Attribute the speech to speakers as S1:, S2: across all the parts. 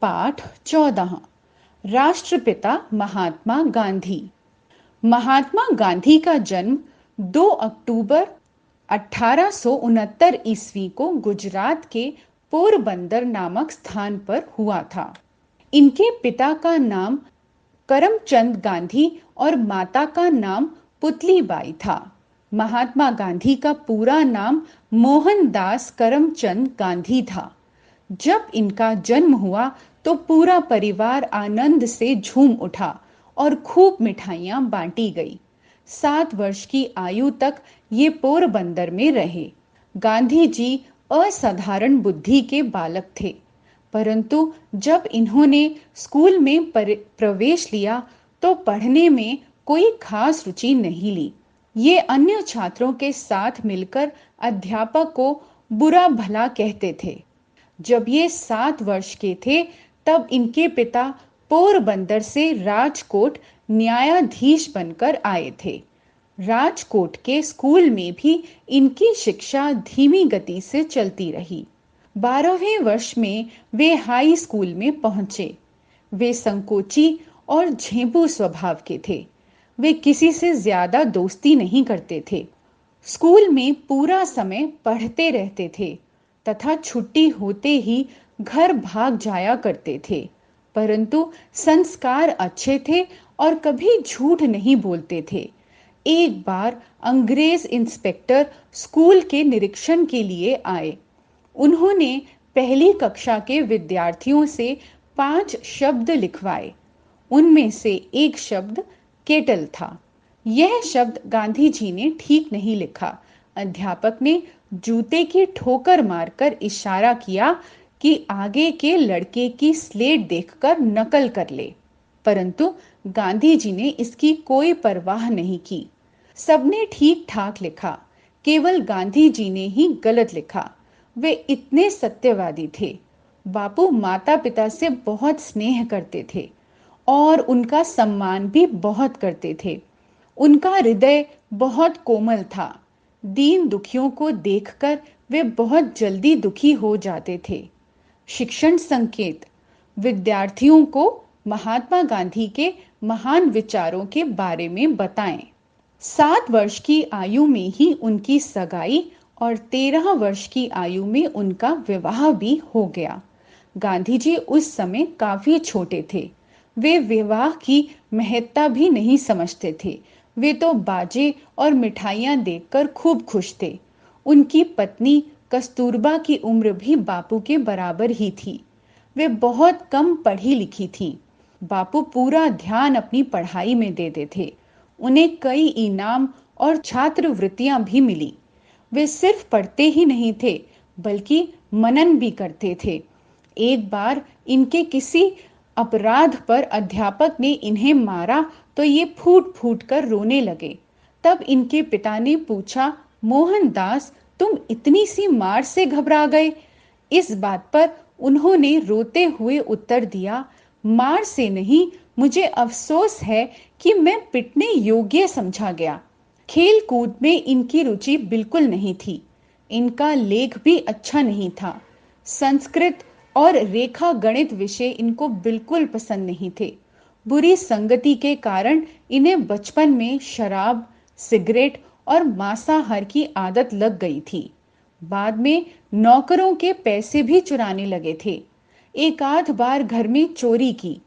S1: पाठ 14। राष्ट्रपिता महात्मा गांधी। महात्मा गांधी का जन्म 2 अक्टूबर 1869 ईस्वी को गुजरात के पोरबंदर नामक स्थान पर हुआ था। इनके पिता का नाम करमचंद गांधी और माता का नाम पुतलीबाई था। महात्मा गांधी का पूरा नाम मोहनदास करमचंद गांधी था। जब इनका जन्म हुआ तो पूरा परिवार आनंद से झूम उठा और खूब मिठाइयां बांटी गई। 7 वर्ष की आयु तक ये पोरबंदर में रहे। गांधी जी असाधारण बुद्धि के बालक थे, परंतु जब इन्होंने स्कूल में प्रवेश लिया तो पढ़ने में कोई खास रुचि नहीं ली। ये अन्य छात्रों के साथ मिलकर अध्यापक को बुरा भला कहते थे। जब ये 7 वर्ष के थे तब इनके पिता पोरबंदर से राजकोट न्यायाधीश बनकर आए थे। राजकोट के स्कूल में भी इनकी शिक्षा धीमी गति से चलती रही। 12वें वर्ष में वे हाई स्कूल में पहुंचे। वे संकोची और झेंपू स्वभाव के थे। वे किसी से ज्यादा दोस्ती नहीं करते थे। स्कूल में पूरा समय पढ़ते रहते थे तथा छुट्टी होते ही घर भाग जाया करते थे, परंतु संस्कार अच्छे थे और कभी झूठ नहीं बोलते थे। एक बार अंग्रेज इंस्पेक्टर स्कूल के निरीक्षण के लिए आए। उन्होंने पहली कक्षा के विद्यार्थियों से 5 शब्द लिखवाए। उनमें से एक शब्द केटल था। यह शब्द गांधी जी ने ठीक नहीं लिखा। अध्यापक ने जूते की ठोकर मारकर इशारा किया कि आगे के लड़के की स्लेट देखकर नकल कर ले, परंतु गांधी जी ने इसकी कोई परवाह नहीं की। सबने ठीक ठाक लिखा, केवल गांधी जी ने ही गलत लिखा। वे इतने सत्यवादी थे। बापू माता पिता से बहुत स्नेह करते थे और उनका सम्मान भी बहुत करते थे। उनका हृदय बहुत कोमल था। दीन दुखियों को देखकर वे बहुत जल्दी दुखी हो जाते थे। शिक्षण संकेत: विद्यार्थियों को महात्मा गांधी के महान विचारों के बारे में बताएं। 7 वर्ष की आयु में ही उनकी सगाई और 13 वर्ष की आयु में उनका विवाह भी हो गया। गांधी जी उस समय काफी छोटे थे। वे विवाह की महत्ता भी नहीं समझते थे। वे तो बाजे और मिठाइयां देखकर खूब खुश थे। उनकी पत्नी कस्तूरबा की उम्र भी बापू के बराबर ही थी। वे बहुत कम पढ़ी लिखी थीं। बापू पूरा ध्यान अपनी पढ़ाई में देते थे। उन्हें कई इनाम और छात्रवृत्तियां भी मिली। वे सिर्फ पढ़ते ही नहीं थे, बल्कि मनन भी करते थे। एक बार इनके किसी अपराध पर अध्यापक ने इन्हें मारा तो ये फूट फूट कर रोने लगे। तब इनके पिता ने पूछा, मोहनदास, तुम इतनी सी मार से घबरा गए? इस बात पर उन्होंने रोते हुए उत्तर दिया, मार से नहीं, मुझे अफसोस है कि मैं पिटने योग्य समझा गया। खेल कूद में इनकी रुचि बिल्कुल नहीं थी। इनका लेख भी अच्छा नहीं था। संस्कृत और रेखा गणित विषय इनको बिल्कुल पसंद नहीं थे। बुरी संगति के कारण इन्हें बचपन में शराब, सिगरेट और मांसाहार की आदत लग गई थी। बाद में नौकरों के पैसे भी चुराने लगे थे। एक आध बार घर में चोरी की,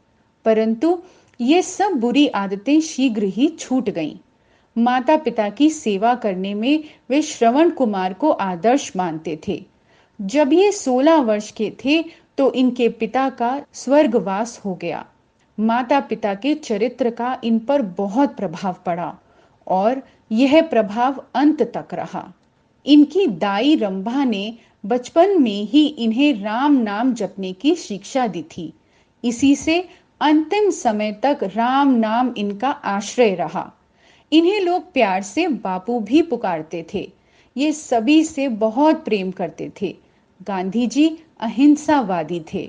S1: परंतु ये सब बुरी आदतें शीघ्र ही छूट गईं। माता पिता की सेवा करने में वे श्रवण कुमार को आदर्श मानते थे। जब ये 16 वर्ष के थे तो इनके पिता का स्वर्गवास हो गया। माता पिता के चरित्र का इन पर बहुत प्रभाव पड़ा और यह प्रभाव अंत तक रहा। इनकी दाई रंभा ने बचपन में ही इन्हें राम नाम जपने की शिक्षा दी थी। इसी से अंतिम समय तक राम नाम इनका आश्रय रहा। इन्हें लोग प्यार से बापू भी पुकारते थे। ये सभी से बहुत प्रेम करते थे। गांधी जी अहिंसावादी थे।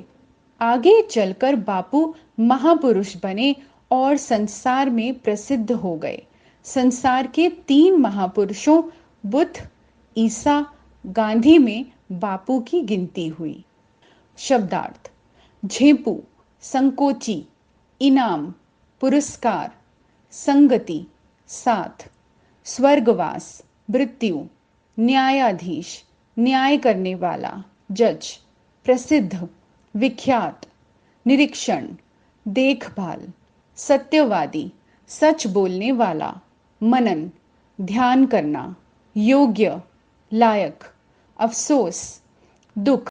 S1: आगे चलकर बापू महापुरुष बने और संसार में प्रसिद्ध हो गए। संसार के 3 महापुरुषों बुद्ध, ईसा, गांधी में बापू की गिनती हुई। शब्दार्थ: झेपू, संकोची, इनाम, पुरस्कार, संगति, साथ, स्वर्गवास, मृत्यु, न्यायाधीश, न्याय करने वाला, जज, प्रसिद्ध, विख्यात, निरीक्षण, देखभाल, सत्यवादी, सच बोलने वाला, मनन, ध्यान करना, योग्य, लायक, अफसोस, दुख,